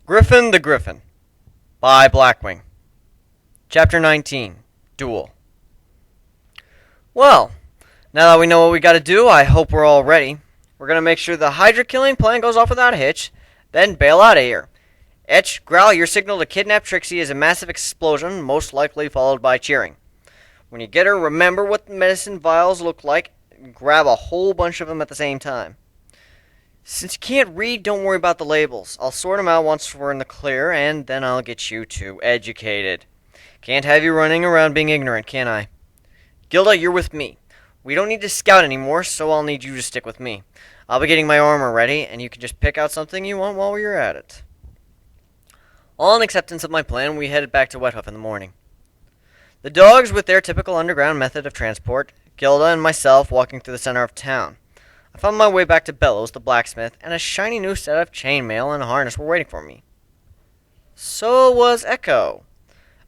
Griffin the Griffin by BlackWing. Chapter 19. Duel. Well, now that we know what we gotta do, I hope we're all ready. We're gonna make sure the Hydra killing plan goes off without a hitch, then bail out of here. Etch, Growl, your signal to kidnap Trixie is a massive explosion, most likely followed by cheering. When you get her, remember what the medicine vials look like, and grab a whole bunch of them at the same time. Since you can't read, don't worry about the labels. I'll sort them out once we're in the clear, and then I'll get you two educated. Can't have you running around being ignorant, can I? Gilda, you're with me. We don't need to scout anymore, so I'll need you to stick with me. I'll be getting my armor ready, and you can just pick out something you want while you're at it. All in acceptance of my plan, we headed back to Wethoof in the morning. The dogs, with their typical underground method of transport, Gilda and myself walking through the center of town. I found my way back to Bellows, the blacksmith, and a shiny new set of chainmail and a harness were waiting for me. So was Echo.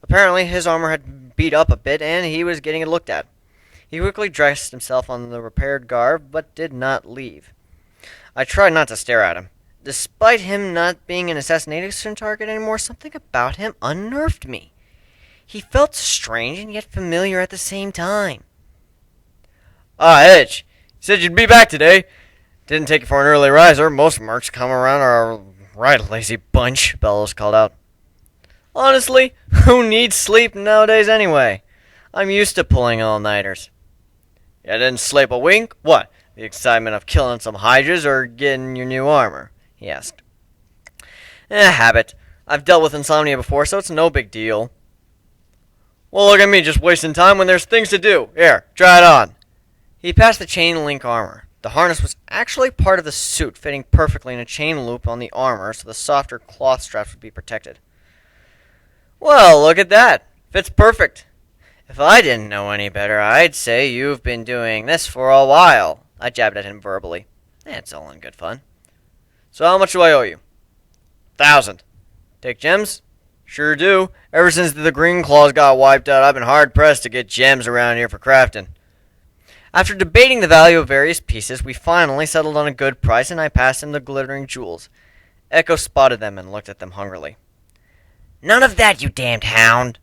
Apparently, his armor had beat up a bit, and he was getting it looked at. He quickly dressed himself on the repaired garb, but did not leave. I tried not to stare at him. Despite him not being an assassination target anymore, something about him unnerved me. He felt strange and yet familiar at the same time. Ah, Edge. You said you'd be back today. Didn't take you for an early riser. Most mercs come around are a right lazy bunch, Bellows called out. Honestly, who needs sleep nowadays anyway? I'm used to pulling all-nighters. You didn't sleep a wink? What, the excitement of killing some hydras or getting your new armor? He asked. Habit. I've dealt with insomnia before, so it's no big deal. Well, look at me just wasting time when there's things to do. Here, try it on. He passed the chain link armor. The harness was actually part of the suit, fitting perfectly in a chain loop on the armor so the softer cloth straps would be protected. Well, look at that. Fits perfect. If I didn't know any better, I'd say you've been doing this for a while. I jabbed at him verbally. It's all in good fun. So how much do I owe you? 1,000. Take gems? Sure do. Ever since the green claws got wiped out, I've been hard-pressed to get gems around here for crafting. After debating the value of various pieces, we finally settled on a good price, and I passed him the glittering jewels. Echo spotted them and looked at them hungrily. None of that, you damned hound!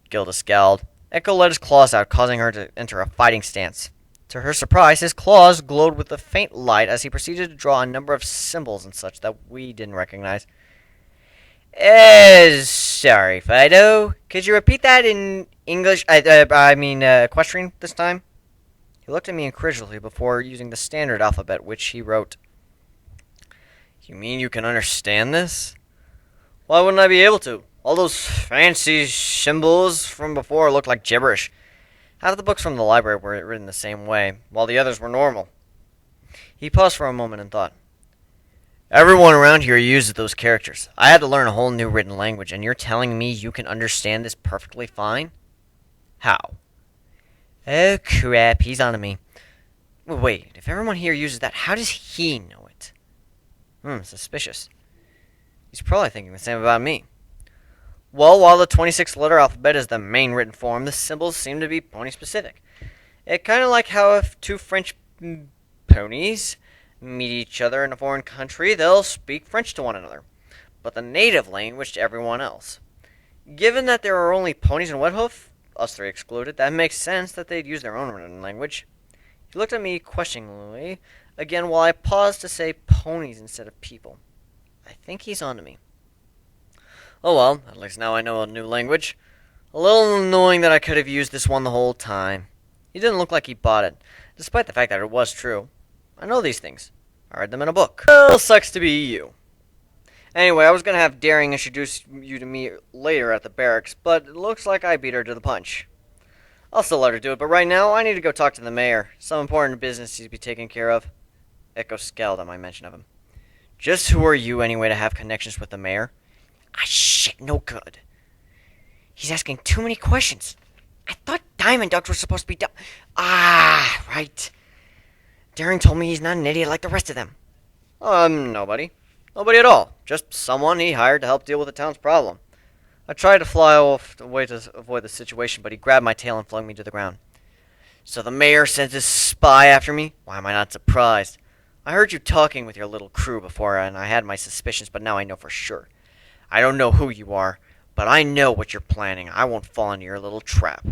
Gilda scowled. Echo let his claws out, causing her to enter a fighting stance. To her surprise, his claws glowed with a faint light as he proceeded to draw a number of symbols and such that we didn't recognize. Sorry, Fido. Could you repeat that in English? Equestrian this time? He looked at me incredulously before using the standard alphabet, which he wrote. You mean you can understand this? Why wouldn't I be able to? All those fancy symbols from before looked like gibberish. Half of the books from the library were written the same way, while the others were normal. He paused for a moment and thought. Everyone around here uses those characters. I had to learn a whole new written language, and you're telling me you can understand this perfectly fine? How? Oh, crap, he's on to me. Wait, if everyone here uses that, how does he know it? Suspicious. He's probably thinking the same about me. Well, while the 26-letter alphabet is the main written form, the symbols seem to be pony-specific. It's kind of like how if two French ponies meet each other in a foreign country, they'll speak French to one another, but the native language to everyone else. Given that there are only ponies in Wethoof, us three excluded, that makes sense that they'd use their own written language. He looked at me questioningly again while I paused to say ponies instead of people. I think he's on to me. Oh well, at least now I know a new language. A little annoying that I could have used this one the whole time. He didn't look like he bought it, despite the fact that it was true. I know these things. I read them in a book. Well, sucks to be you. Anyway, I was going to have Daring introduce you to me later at the barracks, but it looks like I beat her to the punch. I'll still let her do it, but right now I need to go talk to the mayor. Some important business to be taken care of. Echo scowled at my mention of him. Just who are you anyway to have connections with the mayor? Ah, shit, no good. He's asking too many questions. I thought diamond ducks were supposed to be right. Daring told me he's not an idiot like the rest of them. Nobody. Nobody at all. Just someone he hired to help deal with the town's problem. I tried to fly off away to avoid the situation, but he grabbed my tail and flung me to the ground. So the mayor sent his spy after me? Why am I not surprised? I heard you talking with your little crew before, and I had my suspicions, but now I know for sure. I don't know who you are, but I know what you're planning. I won't fall into your little trap.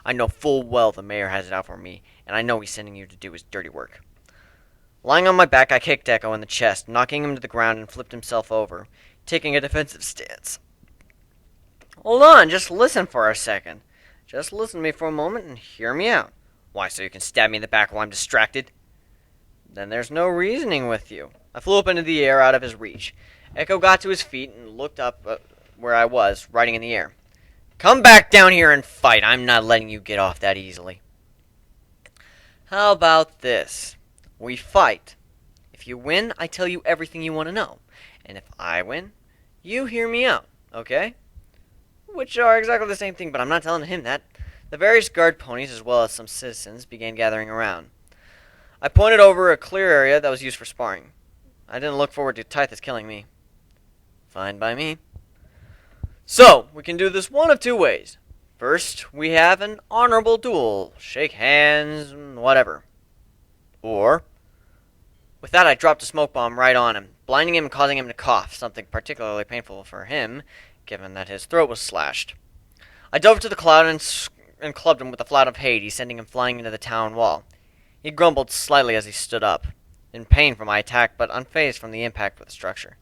I know full well the mayor has it out for me, and I know he's sending you to do his dirty work. Lying on my back, I kicked Echo in the chest, knocking him to the ground and flipped himself over, taking a defensive stance. Hold on, just listen for a second. Just listen to me for a moment and hear me out. Why, so you can stab me in the back while I'm distracted? Then there's no reasoning with you. I flew up into the air out of his reach. Echo got to his feet and looked up where I was, riding in the air. Come back down here and fight. I'm not letting you get off that easily. How about this? We fight. If you win, I tell you everything you want to know. And if I win, you hear me out, okay? Which are exactly the same thing, but I'm not telling him that. The various guard ponies, as well as some citizens, began gathering around. I pointed over a clear area that was used for sparring. I didn't look forward to Tithus killing me. Fine by me. So, we can do this one of two ways. First, we have an honorable duel. Shake hands, whatever. Or, with that I dropped a smoke bomb right on him, blinding him and causing him to cough, something particularly painful for him, given that his throat was slashed. I dove to the cloud and clubbed him with the flat of Hades, sending him flying into the town wall. He grumbled slightly as he stood up, in pain from my attack, but unfazed from the impact with the structure.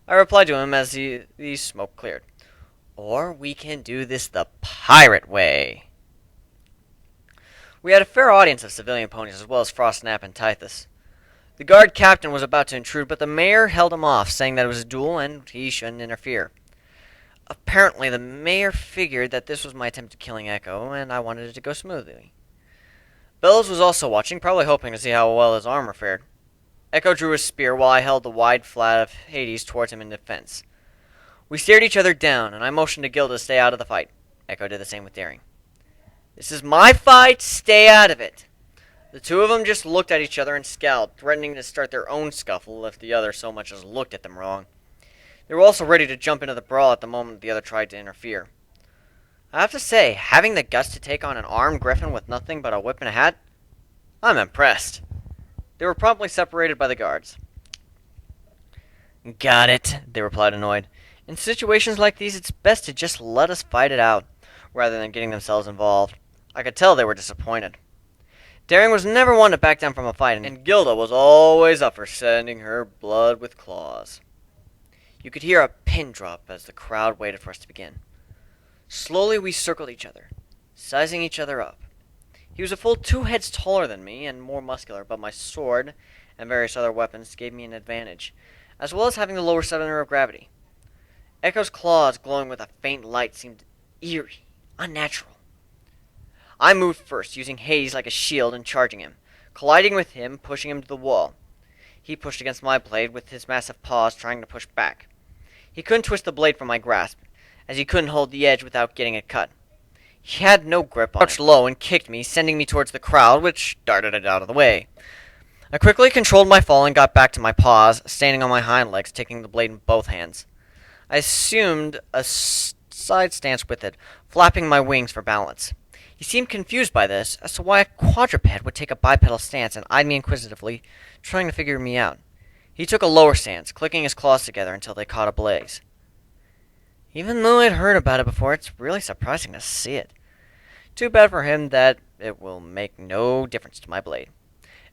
I replied to him as the smoke cleared. Or we can do this the pirate way. We had a fair audience of civilian ponies, as well as Frostnap and Tithus. The guard captain was about to intrude, but the mayor held him off, saying that it was a duel and he shouldn't interfere. Apparently, the mayor figured that this was my attempt at killing Echo, and I wanted it to go smoothly. Bellows was also watching, probably hoping to see how well his armor fared. Echo drew his spear while I held the wide flat of Hades towards him in defense. We stared each other down, and I motioned to Gilda to stay out of the fight. Echo did the same with Daring. This is my fight, stay out of it. The two of them just looked at each other and scowled, threatening to start their own scuffle if the other so much as looked at them wrong. They were also ready to jump into the brawl at the moment the other tried to interfere. I have to say, having the guts to take on an armed Griffin with nothing but a whip and a hat, I'm impressed. They were promptly separated by the guards. Got it, they replied annoyed. In situations like these, it's best to just let us fight it out, rather than getting themselves involved. I could tell they were disappointed. Daring was never one to back down from a fight, and Gilda was always up for sending her blood with claws. You could hear a pin drop as the crowd waited for us to begin. Slowly we circled each other, sizing each other up. He was a full 2 heads taller than me and more muscular, but my sword and various other weapons gave me an advantage, as well as having the lower center of gravity. Echo's claws glowing with a faint light seemed eerie, unnatural. I moved first, using Hades like a shield and charging him, colliding with him, pushing him to the wall. He pushed against my blade with his massive paws, trying to push back. He couldn't twist the blade from my grasp, as he couldn't hold the edge without getting it cut. He had no grip on it. Crouched low and kicked me, sending me towards the crowd, which darted it out of the way. I quickly controlled my fall and got back to my paws, standing on my hind legs, taking the blade in both hands. I assumed a side stance with it, flapping my wings for balance. He seemed confused by this, as to why a quadruped would take a bipedal stance and eyed me inquisitively, trying to figure me out. He took a lower stance, clicking his claws together until they caught a blaze. Even though I'd heard about it before, it's really surprising to see it. Too bad for him that it will make no difference to my blade.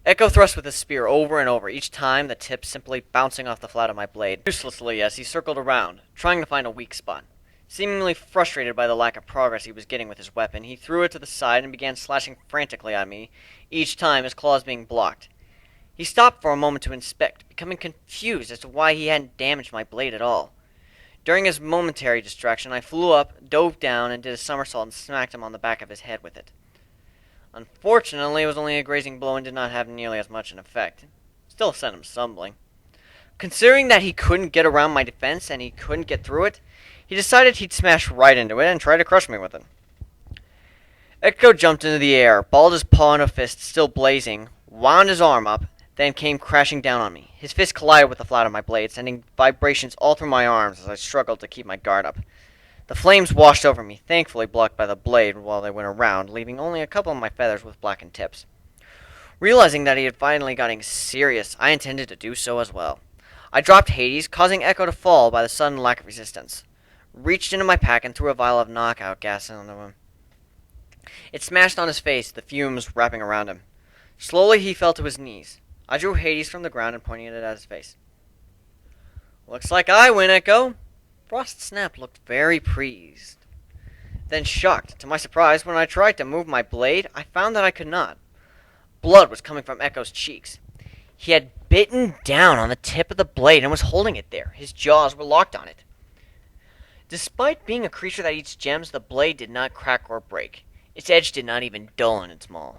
Echo thrust with his spear over and over, each time the tip simply bouncing off the flat of my blade, uselessly as he circled around, trying to find a weak spot. Seemingly frustrated by the lack of progress he was getting with his weapon, he threw it to the side and began slashing frantically at me, each time his claws being blocked. He stopped for a moment to inspect, becoming confused as to why he hadn't damaged my blade at all. During his momentary distraction, I flew up, dove down, and did a somersault and smacked him on the back of his head with it. Unfortunately, it was only a grazing blow and did not have nearly as much an effect. Still sent him stumbling. Considering that he couldn't get around my defense and he couldn't get through it, he decided he'd smash right into it and try to crush me with it. Echo jumped into the air, balled his paw in a fist still blazing, wound his arm up, then came crashing down on me. His fist collided with the flat of my blade, sending vibrations all through my arms as I struggled to keep my guard up. The flames washed over me, thankfully blocked by the blade while they went around, leaving only a couple of my feathers with blackened tips. Realizing that he had finally gotten serious, I intended to do so as well. I dropped Hades, causing Echo to fall by the sudden lack of resistance. Reached into my pack and threw a vial of knockout gas onto him. It smashed on his face, the fumes wrapping around him. Slowly he fell to his knees. I drew Hades from the ground and pointed it at his face. Looks like I win, Echo. Frost Snap looked very pleased. Then shocked. To my surprise, when I tried to move my blade, I found that I could not. Blood was coming from Echo's cheeks. He had bitten down on the tip of the blade and was holding it there. His jaws were locked on it. Despite being a creature that eats gems, the blade did not crack or break. Its edge did not even dull in its maw.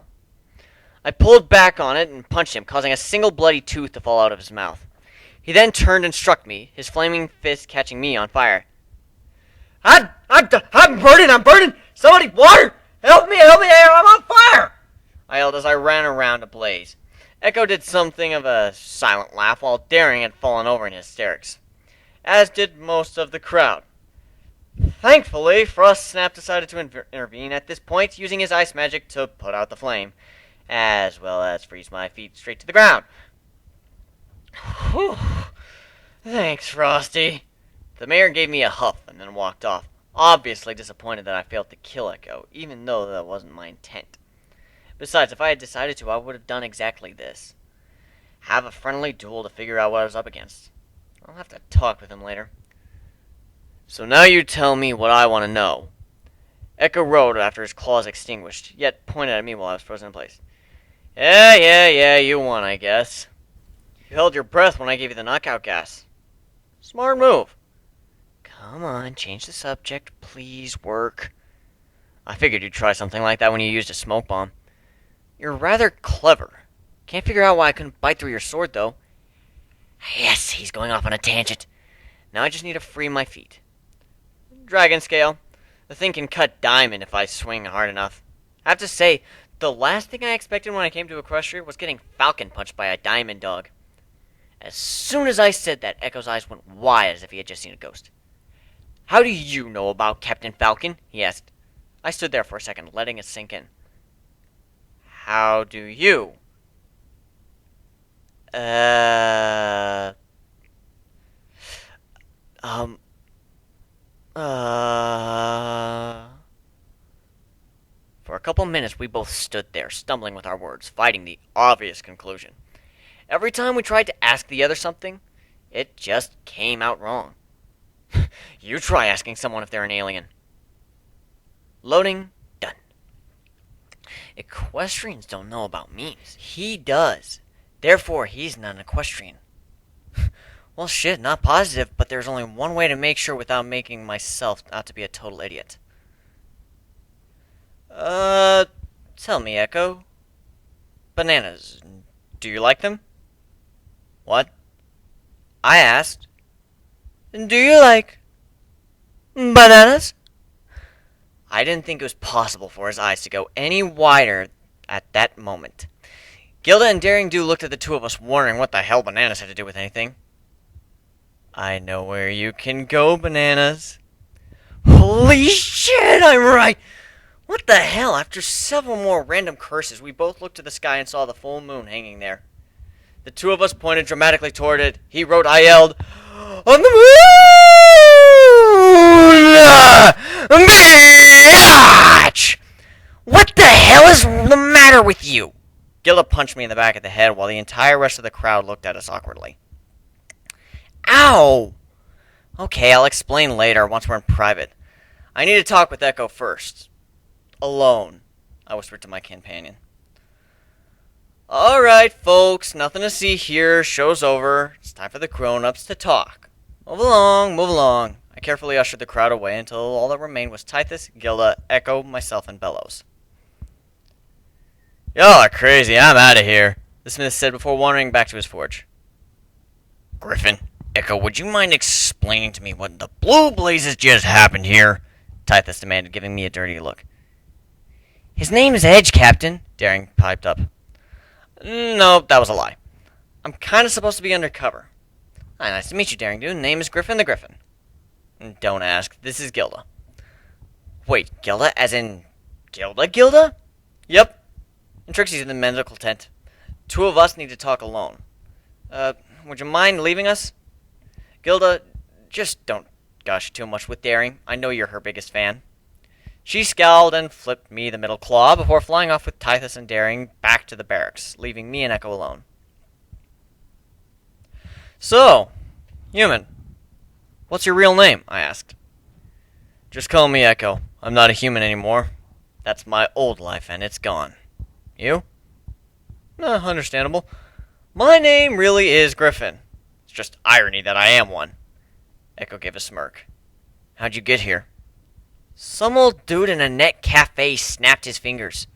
I pulled back on it and punched him, causing a single bloody tooth to fall out of his mouth. He then turned and struck me, his flaming fist catching me on fire. I'm burning! Somebody, water! Help me, I'm on fire! I yelled as I ran around a blaze. Echo did something of a silent laugh while Daring had fallen over in hysterics, as did most of the crowd. Thankfully, Frost Snap decided to intervene at this point, using his ice magic to put out the flame, as well as freeze my feet straight to the ground. Whew. Thanks, Frosty. The mayor gave me a huff and then walked off, obviously disappointed that I failed to kill Echo, even though that wasn't my intent. Besides, if I had decided to, I would have done exactly this. Have a friendly duel to figure out what I was up against. I'll have to talk with him later. So now you tell me what I want to know. Echo roared after his claws extinguished, yet pointed at me while I was frozen in place. Yeah, you won, I guess. You held your breath when I gave you the knockout gas. Smart move. Come on, change the subject, please, work. I figured you'd try something like that when you used a smoke bomb. You're rather clever. Can't figure out why I couldn't bite through your sword, though. Yes, he's going off on a tangent. Now I just need to free my feet. Dragon scale. The thing can cut diamond if I swing hard enough. I have to say, the last thing I expected when I came to Equestria was getting falcon punched by a diamond dog. As soon as I said that, Echo's eyes went wide as if he had just seen a ghost. How do you know about Captain Falcon? He asked. I stood there for a second, letting it sink in. How do you? For a couple minutes, we both stood there, stumbling with our words, fighting the obvious conclusion. Every time we tried to ask the other something, it just came out wrong. You try asking someone if they're an alien. Loading. Done. Equestrians don't know about memes. He does. Therefore, he's not an equestrian. Well, shit, not positive, but there's only one way to make sure without making myself out to be a total idiot. Tell me, Echo. Bananas. Do you like them? What? I asked. Do you like bananas? I didn't think it was possible for his eyes to go any wider at that moment. Gilda and Daring Do looked at the two of us, wondering what the hell bananas had to do with anything. I know where you can go, Bananas. Holy shit, I'm right! What the hell? After several more random curses, we both looked to the sky and saw the full moon hanging there. The two of us pointed dramatically toward it. He wrote, I yelled, on the moon! Bitch! What the hell is the matter with you? Gilda punched me in the back of the head while the entire rest of the crowd looked at us awkwardly. Ow! Okay, I'll explain later once we're in private. I need to talk with Echo first. Alone, I whispered to my companion. Alright, folks, nothing to see here. Show's over. It's time for the grown-ups to talk. Move along. I carefully ushered the crowd away until all that remained was Tithus, Gilda, Echo, myself, and Bellows. Y'all are crazy. I'm out of here, the smith said before wandering back to his forge. Griffin, Echo, would you mind explaining to me what the blue blazes just happened here? Tithus demanded, giving me a dirty look. His name is Edge, Captain, Daring piped up. No, that was a lie. I'm kind of supposed to be undercover. Hi, nice to meet you, Daring Dude. Name is Griffin the Griffin. Don't ask. This is Gilda. Wait, Gilda? As in Gilda? Yep. And Trixie's in the medical tent. Two of us need to talk alone. Would you mind leaving us? Gilda, just don't gush too much with Daring. I know you're her biggest fan. She scowled and flipped me the middle claw before flying off with Tithus and Daring back to the barracks, leaving me and Echo alone. So, human, what's your real name? I asked. Just call me Echo. I'm not a human anymore. That's my old life and it's gone. You? Understandable. My name really is Griffin. It's just irony that I am one. Echo gave a smirk. How'd you get here? Some old dude in a net cafe snapped his fingers.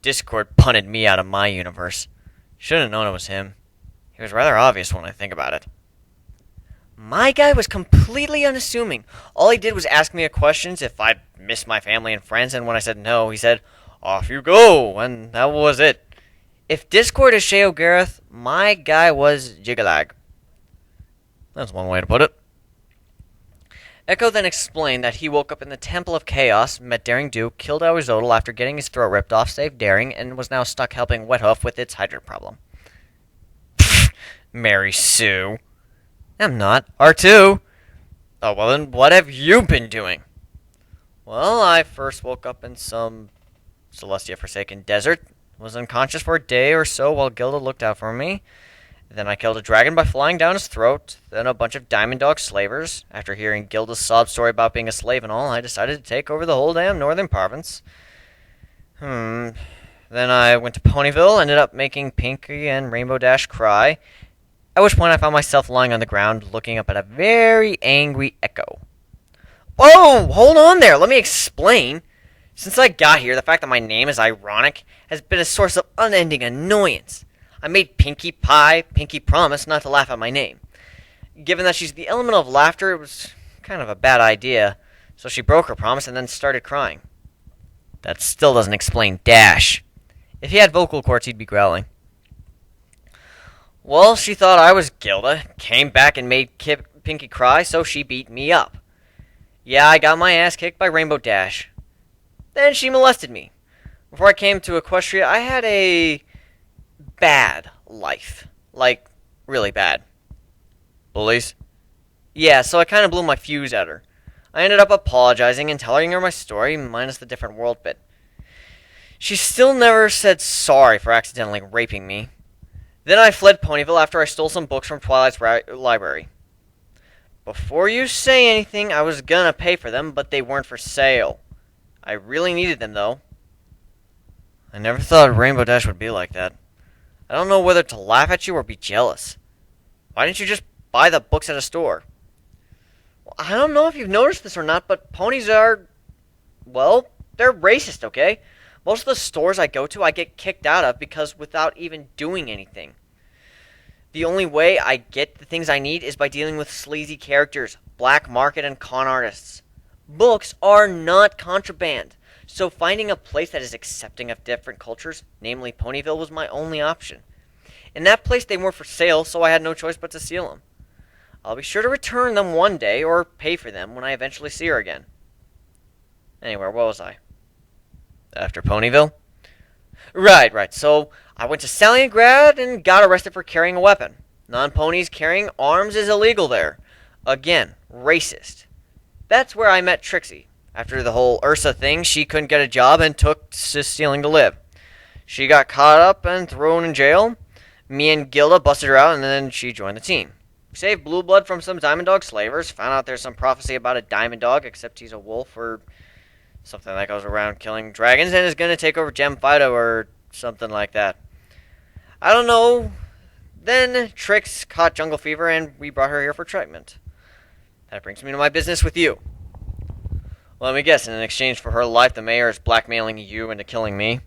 Discord punted me out of my universe. Should have known it was him. He was rather obvious when I think about it. My guy was completely unassuming. All he did was ask me questions if I'd missed my family and friends, and when I said no, he said, off you go, and that was it. If Discord is Sheo Gareth, my guy was Jigalag. That's one way to put it. Echo then explained that he woke up in the Temple of Chaos, met Daring Do, killed Awizodal after getting his throat ripped off, saved Daring, and was now stuck helping Wethoof with its Hydra problem. Mary Sue. I'm not. R2. Oh, well then, what have you been doing? Well, I first woke up in some Celestia Forsaken desert, was unconscious for a day or so while Gilda looked out for me. Then I killed a dragon by flying down his throat, then a bunch of Diamond Dog slavers. After hearing Gilda's sob story about being a slave and all, I decided to take over the whole damn northern province. Then I went to Ponyville, ended up making Pinky and Rainbow Dash cry, at which point I found myself lying on the ground looking up at a very angry Echo. Whoa, hold on there, let me explain. Since I got here, the fact that my name is ironic has been a source of unending annoyance. I made Pinkie promise not to laugh at my name. Given that she's the element of laughter, it was kind of a bad idea, so she broke her promise and then started crying. That still doesn't explain Dash. If he had vocal cords, he'd be growling. Well, she thought I was Gilda, came back and made Pinkie cry, so she beat me up. Yeah, I got my ass kicked by Rainbow Dash. Then she molested me. Before I came to Equestria, I had a bad life. Like, really bad. Bullies? Yeah, so I kind of blew my fuse at her. I ended up apologizing and telling her my story, minus the different world bit. She still never said sorry for accidentally raping me. Then I fled Ponyville after I stole some books from Twilight's library. Before you say anything, I was gonna pay for them, but they weren't for sale. I really needed them, though. I never thought Rainbow Dash would be like that. I don't know whether to laugh at you or be jealous. Why didn't you just buy the books at a store? Well, I don't know if you've noticed this or not, but ponies are, well, they're racist, okay? Most of the stores I go to, I get kicked out of because without even doing anything. The only way I get the things I need is by dealing with sleazy characters, black market, and con artists. Books are not contraband, so finding a place that is accepting of different cultures, namely Ponyville, was my only option. In that place they weren't for sale, so I had no choice but to steal them. I'll be sure to return them one day, or pay for them when I eventually see her again. Anyway, where was I? After Ponyville? Right, so I went to Stalingrad and got arrested for carrying a weapon. Non-ponies carrying arms is illegal there. Again, racist. That's where I met Trixie. After the whole Ursa thing, she couldn't get a job and took to stealing to live. She got caught up and thrown in jail. Me and Gilda busted her out, and then she joined the team. We saved Blue Blood from some Diamond Dog slavers, found out there's some prophecy about a Diamond Dog, except he's a wolf or something that goes around killing dragons and is going to take over Gem Fido or something like that. I don't know. Then Trix caught jungle fever and we brought her here for treatment. That brings me to my business with you. Well, let me guess, in exchange for her life, the mayor is blackmailing you into killing me?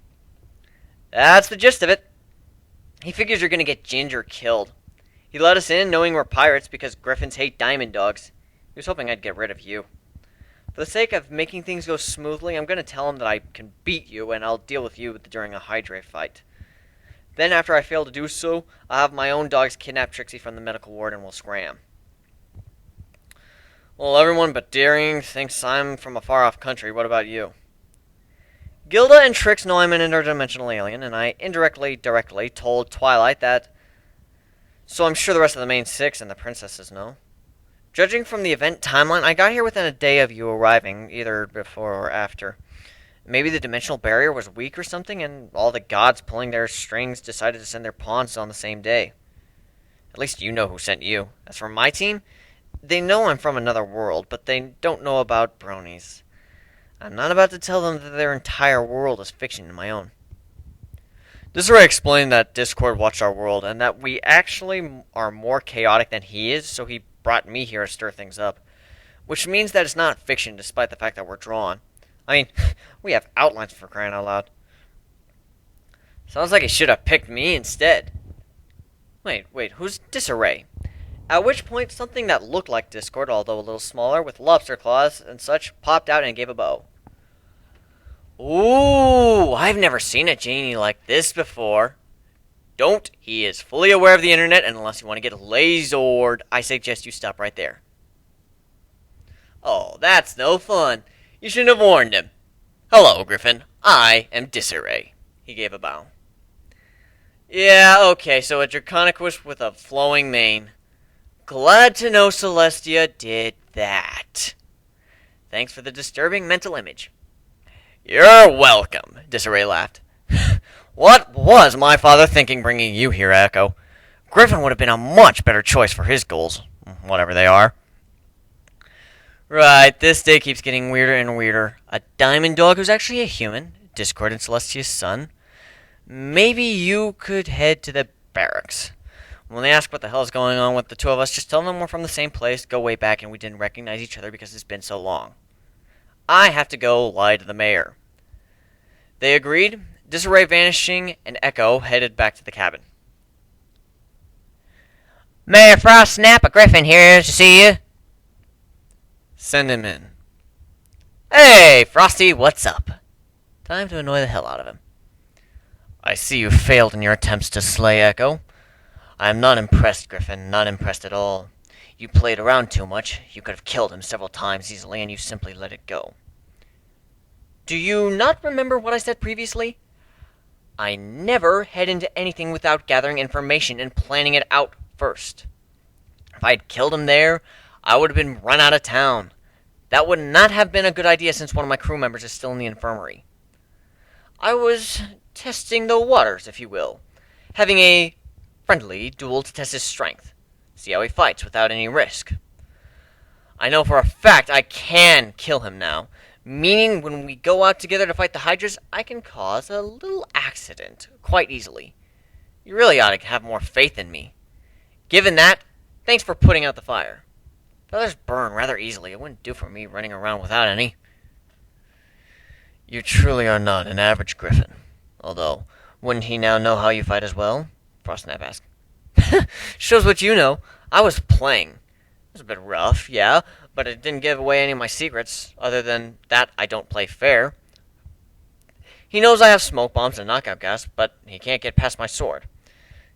That's the gist of it. He figures you're going to get Ginger killed. He let us in knowing we're pirates because Griffins hate Diamond Dogs. He was hoping I'd get rid of you. For the sake of making things go smoothly, I'm going to tell him that I can beat you and I'll deal with you during a Hydra fight. Then after I fail to do so, I'll have my own dogs kidnap Trixie from the medical ward and we'll scram. Well, everyone but Daring thinks I'm from a far-off country. What about you? Gilda and Trix know I'm an interdimensional alien, and I directly told Twilight that, so I'm sure the rest of the main six and the princesses know. Judging from the event timeline, I got here within a day of you arriving, either before or after. Maybe the dimensional barrier was weak or something, and all the gods pulling their strings decided to send their pawns on the same day. At least you know who sent you. As for my team, they know I'm from another world, but they don't know about bronies. I'm not about to tell them that their entire world is fiction and my own. Disarray explained that Discord watched our world, and that we actually are more chaotic than he is, so he brought me here to stir things up. Which means that it's not fiction, despite the fact that we're drawn. I mean, we have outlines for crying out loud. Sounds like he should have picked me instead. Wait, who's Disarray? At which point, something that looked like Discord, although a little smaller, with lobster claws and such, popped out and gave a bow. Ooh, I've never seen a genie like this before. Don't. He is fully aware of the internet, and unless you want to get lasered, I suggest you stop right there. Oh, that's no fun. You shouldn't have warned him. Hello, Griffin. I am Disarray. He gave a bow. Yeah, okay, so a Draconicus with a flowing mane. Glad to know Celestia did that. Thanks for the disturbing mental image. You're welcome, Disarray laughed. What was my father thinking bringing you here, Echo? Griffin would have been a much better choice for his goals, whatever they are. Right, this day keeps getting weirder and weirder. A diamond dog who's actually a human, Discord and Celestia's son. Maybe you could head to the barracks. When they ask what the hell is going on with the two of us, just tell them we're from the same place, go way back, and we didn't recognize each other because it's been so long. I have to go lie to the mayor. They agreed. Disarray vanishing, and Echo headed back to the cabin. Mayor Frostsnap, a Griffin here to see you. Send him in. Hey, Frosty, what's up? Time to annoy the hell out of him. I see you failed in your attempts to slay Echo. I am not impressed, Griffin, not impressed at all. You played around too much. You could have killed him several times easily, and you simply let it go. Do you not remember what I said previously? I never head into anything without gathering information and planning it out first. If I had killed him there, I would have been run out of town. That would not have been a good idea since one of my crew members is still in the infirmary. I was testing the waters, if you will. Having a friendly duel to test his strength. See how he fights without any risk. I know for a fact I can kill him now. Meaning when we go out together to fight the Hydras, I can cause a little accident quite easily. You really ought to have more faith in me. Given that, thanks for putting out the fire. Feathers burn rather easily. It wouldn't do for me running around without any. You truly are not an average Griffin. Although, wouldn't he now know how you fight as well? Frostsnap asked. Shows what you know. I was playing. It was a bit rough, yeah, but it didn't give away any of my secrets. Other than that, I don't play fair. He knows I have smoke bombs and knockout gas, but he can't get past my sword.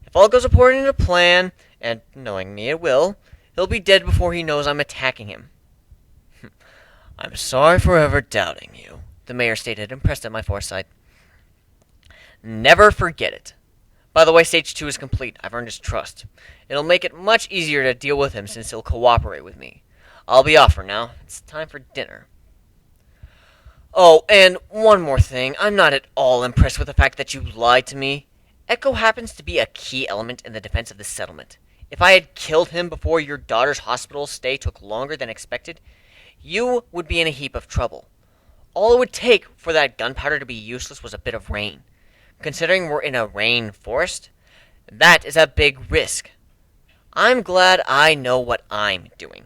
If all goes according to plan, and knowing me it will, he'll be dead before he knows I'm attacking him. I'm sorry for ever doubting you, the mayor stated, impressed at my foresight. Never forget it. By the way, Stage 2 is complete. I've earned his trust. It'll make it much easier to deal with him since he'll cooperate with me. I'll be off for now. It's time for dinner. Oh, and one more thing. I'm not at all impressed with the fact that you lied to me. Echo happens to be a key element in the defense of this settlement. If I had killed him before your daughter's hospital stay took longer than expected, you would be in a heap of trouble. All it would take for that gunpowder to be useless was a bit of rain. Considering we're in a rain forest, that is a big risk. I'm glad I know what I'm doing.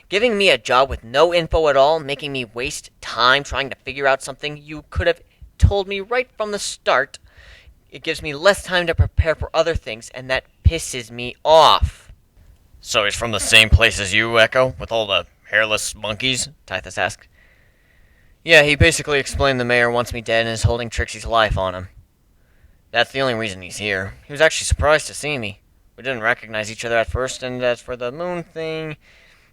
Giving me a job with no info at all, making me waste time trying to figure out something you could have told me right from the start, it gives me less time to prepare for other things, and that pisses me off. So he's from the same place as you, Echo, with all the hairless monkeys? Tithus asked. Yeah, he basically explained the mayor wants me dead and is holding Trixie's life on him. That's the only reason he's here. He was actually surprised to see me. We didn't recognize each other at first, and as for the moon thing,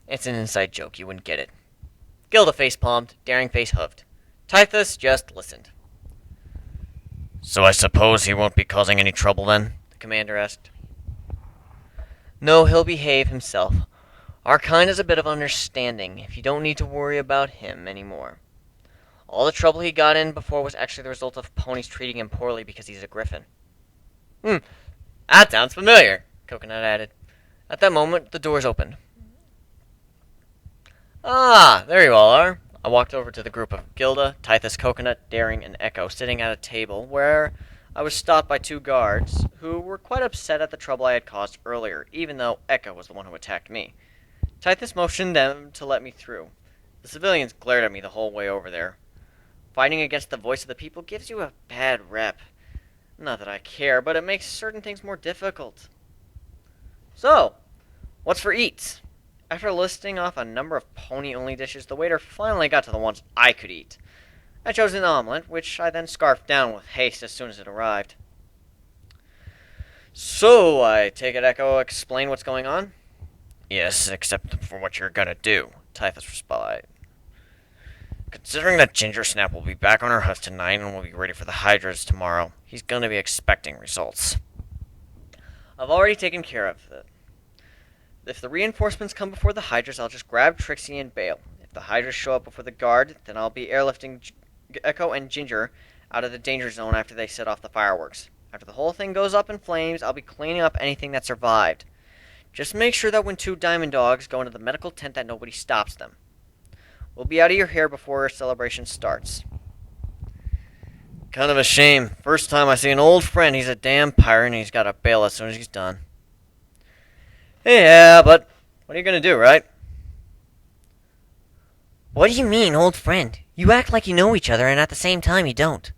it's an inside joke, you wouldn't get it. Gilda face-palmed, Daring face hoofed. Tithus just listened. So I suppose he won't be causing any trouble then? The commander asked. No, he'll behave himself. Our kind is a bit of understanding if you don't need to worry about him anymore. All the trouble he got in before was actually the result of ponies treating him poorly because he's a griffin. Hmm, that sounds familiar, Coconut added. At that moment, the doors opened. Ah, there you all are. I walked over to the group of Gilda, Tithus, Coconut, Daring, and Echo sitting at a table where I was stopped by two guards who were quite upset at the trouble I had caused earlier, even though Echo was the one who attacked me. Tithus motioned them to let me through. The civilians glared at me the whole way over there. Fighting against the voice of the people gives you a bad rep. Not that I care, but it makes certain things more difficult. So, what's for eats? After listing off a number of pony-only dishes, the waiter finally got to the ones I could eat. I chose an omelet, which I then scarfed down with haste as soon as it arrived. So, I take it Echo explain what's going on? Yes, except for what you're gonna do, Tithus replied. Considering that Ginger Snap will be back on her hoof tonight and will be ready for the Hydras tomorrow, he's gonna be expecting results. I've already taken care of it. If the reinforcements come before the Hydras, I'll just grab Trixie and bail. If the Hydras show up before the guard, then I'll be airlifting Echo and Ginger out of the danger zone after they set off the fireworks. After the whole thing goes up in flames, I'll be cleaning up anything that survived. Just make sure that when two diamond dogs go into the medical tent that nobody stops them. We'll be out of your hair before our celebration starts. Kind of a shame. First time I see an old friend, he's a damn pirate and he's got to bail as soon as he's done. Yeah, but what are you gonna do, right? What do you mean, old friend? You act like you know each other, and at the same time you don't.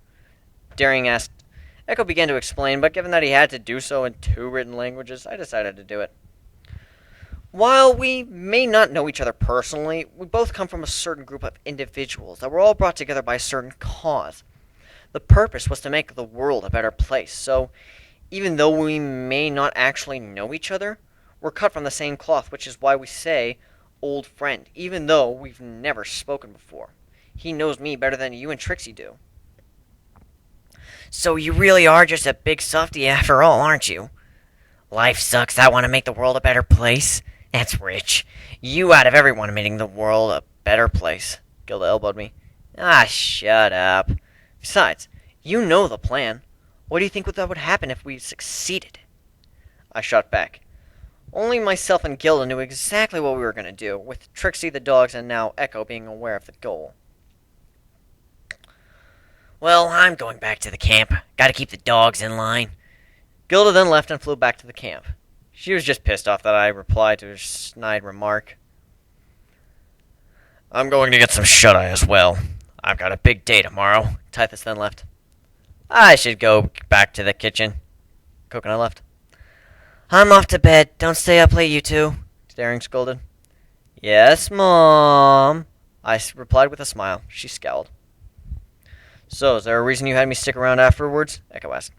Daring asked. Echo began to explain, but given that he had to do so in two written languages, I decided to do it. While we may not know each other personally, we both come from a certain group of individuals that were all brought together by a certain cause. The purpose was to make the world a better place, so even though we may not actually know each other, we're cut from the same cloth, which is why we say old friend, even though we've never spoken before. He knows me better than you and Trixie do. So you really are just a big softy after all, aren't you? Life sucks, I want to make the world a better place. That's rich. You out of everyone making the world a better place. Gilda elbowed me. Ah, shut up. Besides, you know the plan. What do you think that would happen if we succeeded? I shot back. Only myself and Gilda knew exactly what we were going to do, with Trixie, the dogs, and now Echo being aware of the goal. Well, I'm going back to the camp. Gotta keep the dogs in line. Gilda then left and flew back to the camp. She was just pissed off that I replied to her snide remark. I'm going to get some shut-eye as well. I've got a big day tomorrow. Tithus then left. I should go back to the kitchen. Coconut left. I'm off to bed. Don't stay up late, you two. Daring scolded. Yes, Mom. I replied with a smile. She scowled. So, is there a reason you had me stick around afterwards? Echo asked.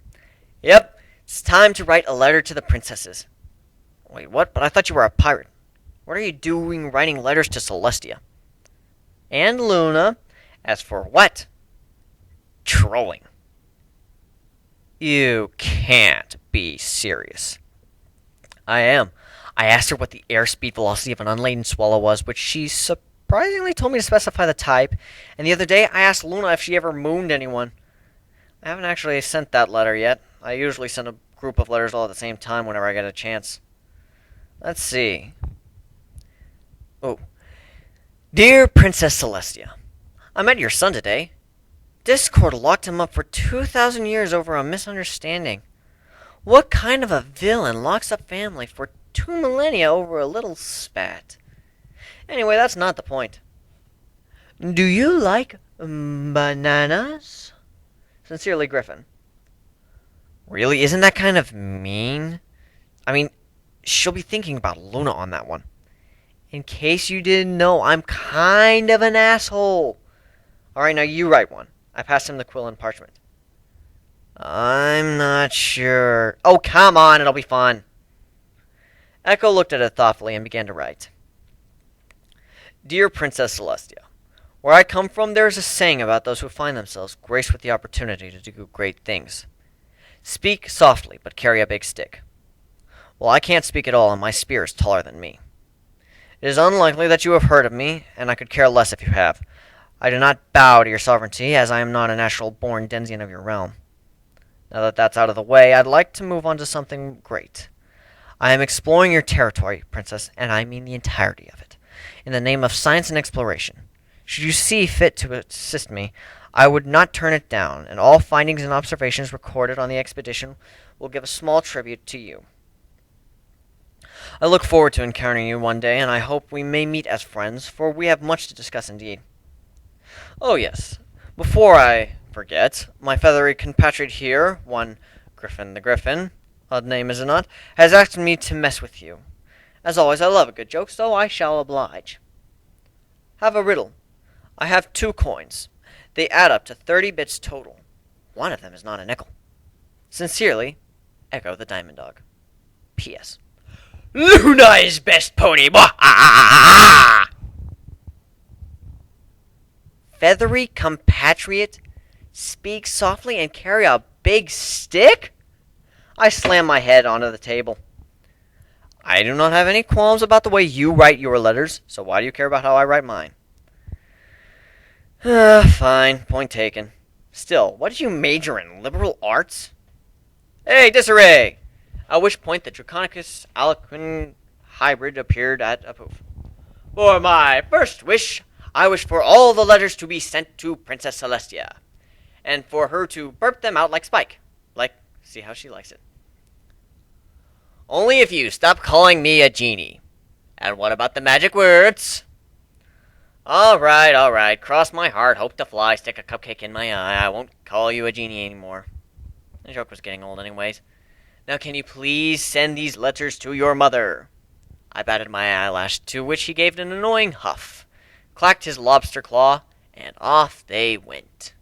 Yep. It's time to write a letter to the princesses. Wait, what? But I thought you were a pirate. What are you doing writing letters to Celestia? And Luna. As for what? Trolling. You can't be serious. I am. I asked her what the airspeed velocity of an unladen swallow was, which she surprisingly told me to specify the type, and the other day I asked Luna if she ever mooned anyone. I haven't actually sent that letter yet. I usually send a group of letters all at the same time whenever I get a chance. Let's see. Oh. Dear Princess Celestia, I met your son today. Discord locked him up for 2,000 years over a misunderstanding. What kind of a villain locks up family for 2 millennia over a little spat? Anyway, that's not the point. Do you like bananas? Sincerely, Griffin. Really? Isn't that kind of mean? I mean, she'll be thinking about Luna on that one. In case you didn't know, I'm kind of an asshole. Alright, now you write one. I passed him the quill and parchment. I'm not sure. Oh, come on, it'll be fun. Echo looked at it thoughtfully and began to write. Dear Princess Celestia, where I come from, there is a saying about those who find themselves graced with the opportunity to do great things. Speak softly, but carry a big stick. Well, I can't speak at all, and my spear is taller than me. It is unlikely that you have heard of me, and I could care less if you have. I do not bow to your sovereignty, as I am not a natural-born denizen of your realm. Now that that's out of the way, I'd like to move on to something great. I am exploring your territory, Princess, and I mean the entirety of it, in the name of science and exploration. Should you see fit to assist me, I would not turn it down, and all findings and observations recorded on the expedition will give a small tribute to you. I look forward to encountering you one day, and I hope we may meet as friends, for we have much to discuss indeed. Oh, yes. Before I forget, my feathery compatriot here, one Griffin the Griffin, odd name is it not, has asked me to mess with you. As always, I love a good joke, so I shall oblige. Have a riddle. I have 2 coins. They add up to 30 bits total. One of them is not a nickel. Sincerely, Echo the Diamond Dog. P.S. Luna is best pony! Feathery compatriot? Speak softly and carry a big stick? I slam my head onto the table. I do not have any qualms about the way you write your letters, so why do you care about how I write mine? Fine, point taken. Still, what did you major in, liberal arts? Hey, disarray! At which point the Draconicus Aliquin hybrid appeared at a poof. For my first wish, I wish for all the letters to be sent to Princess Celestia, and for her to burp them out like Spike. See how she likes it. Only if you stop calling me a genie. And what about the magic words? Alright, cross my heart, hope to fly, stick a cupcake in my eye, I won't call you a genie anymore. The joke was getting old anyways. Now can you please send these letters to your mother? I batted my eyelash, to which he gave an annoying huff, clacked his lobster claw, and off they went.